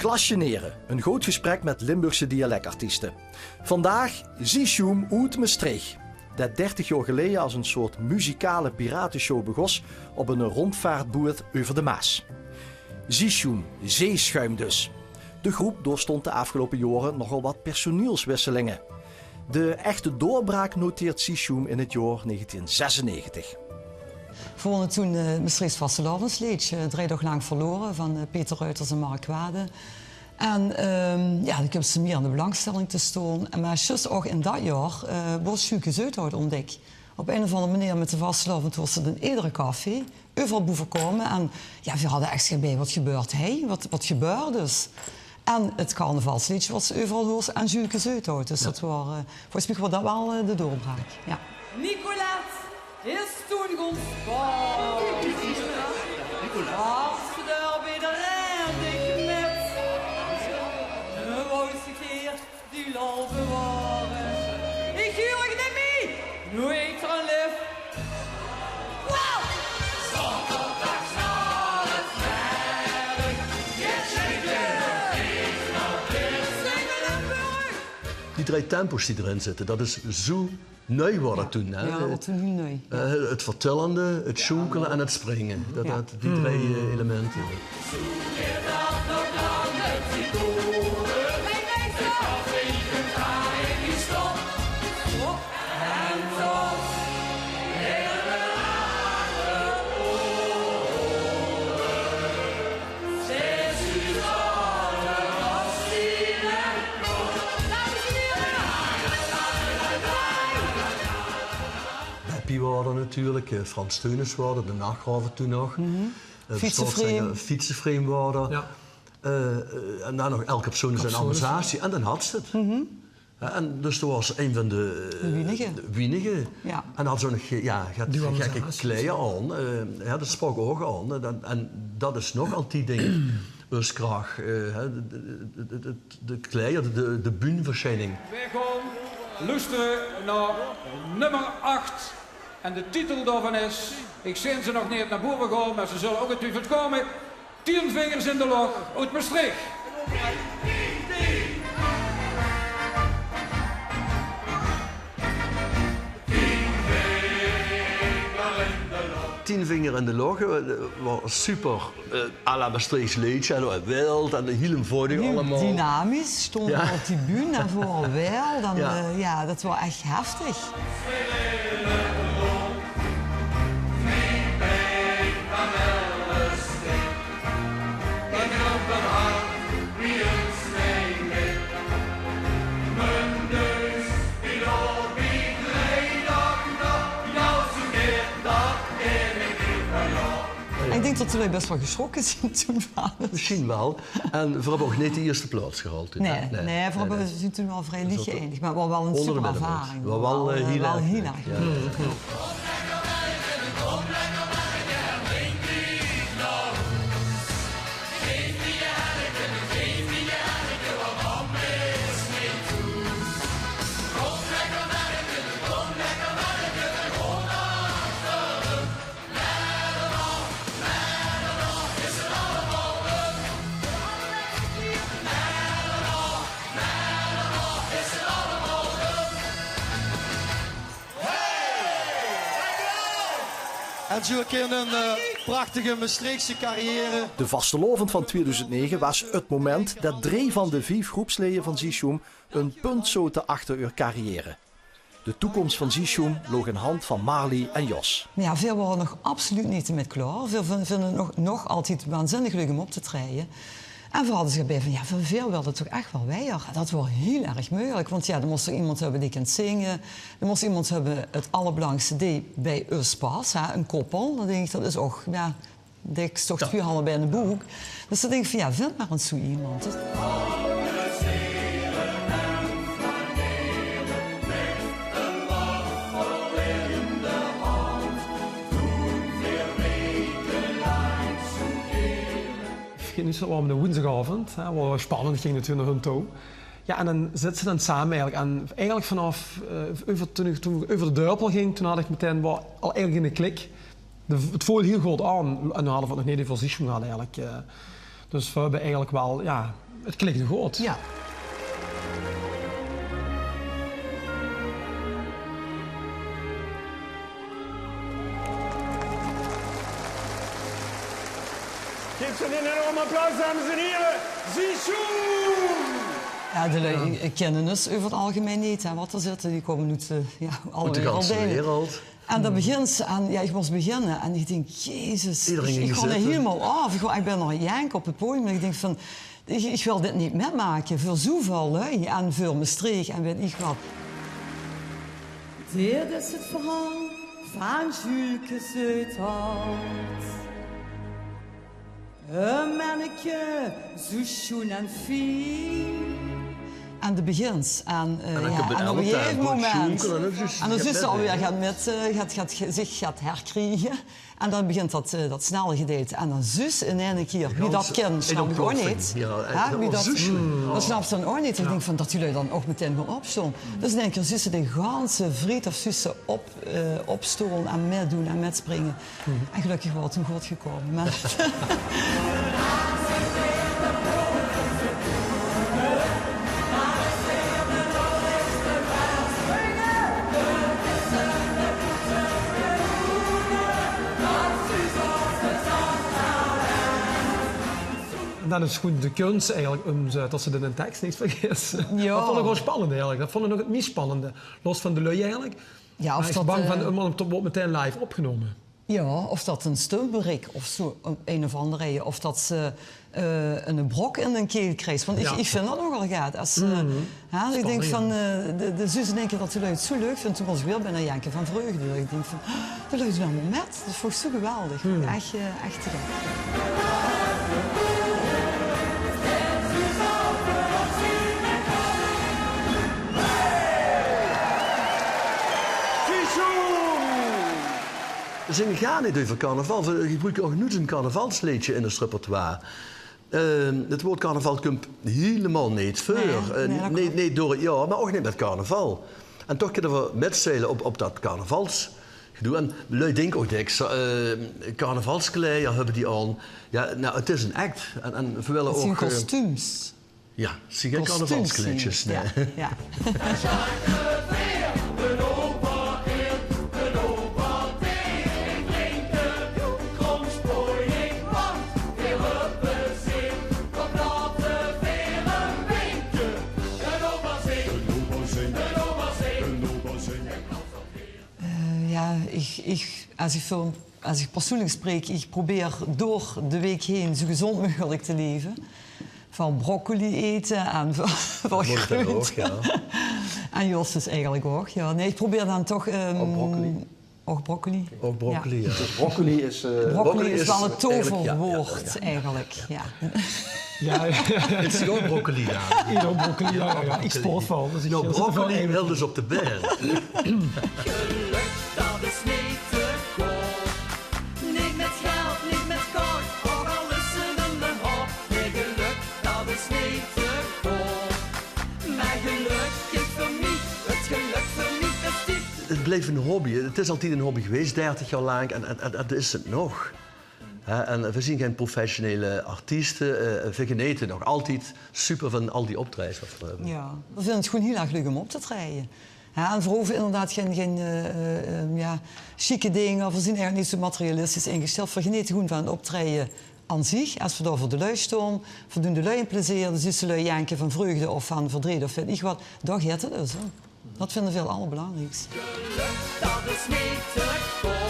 Klasjeneren, een groot gesprek met Limburgse dialectartiesten. Vandaag Ziesjoem uit Maastricht. Dat 30 jaar geleden als een soort muzikale piratenshow begon op een rondvaartboot over de Maas. Ziesjoem, zeeschuim dus. De groep doorstond de afgelopen jaren nogal wat personeelswisselingen. De echte doorbraak noteert Ziesjoem in het jaar 1996. We wonnen toen Maastrichts vastelavondsliedje 3 dagen lang verloren van Peter Ruiters en Mark Wade. En ja, ik heb ze meer aan de belangstelling te staan. Maar juist ook in dat jaar was Sjoeke Zuidhout ontdekt. Op een of andere manier met de vastelavond was het in iedere café. Overal boven komen. En ja, we hadden echt bij wat gebeurt hij? Wat gebeurt dus? En het carnavalsliedje was overal hoors aan Sjoeke Zuidhout. Dus dat was, volgens mij was dat wel de doorbraak. Ja. Nicolaas is toen gespaard. Als we er weer eindig met een woenskeer die lal bewaren. Ik huur ik niet mee, nu ik er leef. Wow! Zondag naar het werk, je zingen en burg. Die 3 tempos die erin zitten, dat is zo neu geworden toen. Hè? Ja, wat toen nu. Ja. Het vertellende, het sjoekelen en het springen. Die 3 elementen. Beppie waren natuurlijk, Frans Teunis waren, de Nachtgraven toen nog. Fietsenframe waren. Ja. En dan nog elke persoon zijn amortisatie. En dan had ze het. En dus dat was een van de weinige. Ja. En had zo nog gekke kleden aan. Dat sprak ook aan. En dat is nog al die dingen. Dus graag de kleden, de bühnenverschijning. Wij gaan luisteren naar nummer 8. En de titel daarvan is, ik zie ze nog niet naar boven gaan, maar ze zullen ook het komen. 10 vingers in de log uit Maastricht. 10 vinger in de log, was super à la Maastrichts liedje, en wild en heel eenvoudig allemaal. Dynamisch, stonden op die bühne en vooral wel. Dan, ja, dat was echt heftig. Ik denk dat wij best wel geschrokken zijn toen. Misschien wel. En we hebben ook niet de eerste plaats gehaald. Nee, we hebben toen wel vrij licht geëindigd. Maar wel een super ervaring. Wel heel erg. En zo een prachtige Maastrichtse carrière. De vastelovend van 2009 was het moment dat 3 van de 5 groepsleden van Ziesjoem een punt zoten achter hun carrière. De toekomst van Ziesjoem loog in hand van Marley en Jos. Ja, veel waren nog absoluut niet met klaar. Veel vinden het nog altijd waanzinnig leuk om op te treden. En we hadden zich bij van, ja, voor veel wilde het toch echt wel weer. Dat was heel erg moeilijk, want ja, er moest er iemand hebben die kan zingen. Er moest iemand hebben, het allerbelangrijkste, die bij ons past, een koppel. Dan denk ik, dat is ook, ja, dat is toch 2 handen bij een boek. Dus dan denk ik van, ja, vind maar een zo iemand. Nu zitten we op de woensdagavond, waar spannend ging natuurlijk naar hun toe. Ja, en dan zitten ze dan samen eigenlijk. En eigenlijk vanaf, toen we over de Duipel ging, toen had ik meteen al eigenlijk in de klik. Het voelde heel goed aan. En dan hadden we nog niet de position gehad eigenlijk. Dus we hebben eigenlijk wel, ja, het klikte goed. Ja. Geef ze een enorm applaus, dames en heren. Zichoum! Ja, de lui kennen ons over het algemeen niet. Hè, wat er zit, die komen uit alle wereld. En dat begint, en ja, ik moest beginnen en ik denk, jezus, Iedereen ik ga er helemaal af. Ik ben nog jank op het podium en ik denk van, ik wil dit niet metmaken voor zoveel lui en voor Maastricht en weet ik wat. Dit is het verhaal van Julke Zuidhout. Een manneke, zo schoon en fijn. En de begint. En op een elk gegeven moment. En dan is ze alweer zich gaat herkrijgen. En dan begint dat snelle gedeelte. En dan zus in één keer. Wie dat kent, snap ik ook niet. Dat snapt ze dan ook niet. Ik denk van dat jullie dan ook meteen gaan opstaan. Dus in één keer zussen de ganse vriend of zussen opstolen en meedoen en metspringen. En gelukkig wel toen goed gekomen. Maar En dan is gewoon de kunst eigenlijk dat ze in een tekst niet vergissen. Ja. Dat vond ik wel spannend eigenlijk. Dat vond ik nog het meest spannende. Los van de lui eigenlijk. ja, Maar ik was bang van, man, het wordt meteen live opgenomen. Ja, of dat een steunbereik of zo, een of andere. Of dat ze een brok in een keel krijgt. Want ik vind dat nogal gaat. Als, ik denk van, de zussen denken dat de lui het zo leuk vindt. Toen was ik weer bijna janken van vreugde. Ik denk van, de lui doen allemaal met. Dat vond ik zo geweldig. Echt te gek. We zingen gaan niet over carnaval. We gebruiken ook nu een carnavalsliedje in het repertoire. Het woord carnaval komt helemaal niet voor. Nee, door het jaar, maar ook niet met carnaval. En toch kunnen we metzeilen op dat carnavalsgedoe. En lui denken ook dat carnavalskledij hebben die aan. Ja, nou, het is een act. En we willen het ook... zijn kostuums. Ja, zie je carnavalskleedjes? Nee. Ja. Als ik persoonlijk spreek, ik probeer door de week heen zo gezond mogelijk te leven. Van broccoli eten en van groenten. Ja. En Jos dus eigenlijk ook. Ja. Nee, ik probeer dan toch... Ook broccoli. Ook broccoli, ja. Dus broccoli is... broccoli is wel het toverwoord eigenlijk. Ja. Het is ook broccoli, ja. Ieder broccoli, ja. Ik sport van. Dus nou, broccoli wil dus op de berg. Het bleef een hobby. Het is altijd een hobby geweest, 30 jaar lang. En dat is het nog. En we zien geen professionele artiesten. We genieten nog altijd super van al die optredens. Ja, we vinden het gewoon heel erg leuk om op te treden. Ja, en we hoeven inderdaad geen chique dingen. We zijn eigenlijk niet zo materialistisch ingesteld. We genieten gewoon van het optreden aan zich. Als we daar voor de lui staan, we doen de lui een plezier. Dus is de lui janken van vreugde of van verdriet of weet ik wat. Daar gaat het dus. Hè. Dat vinden we het allerbelangrijkste. Dat is niet te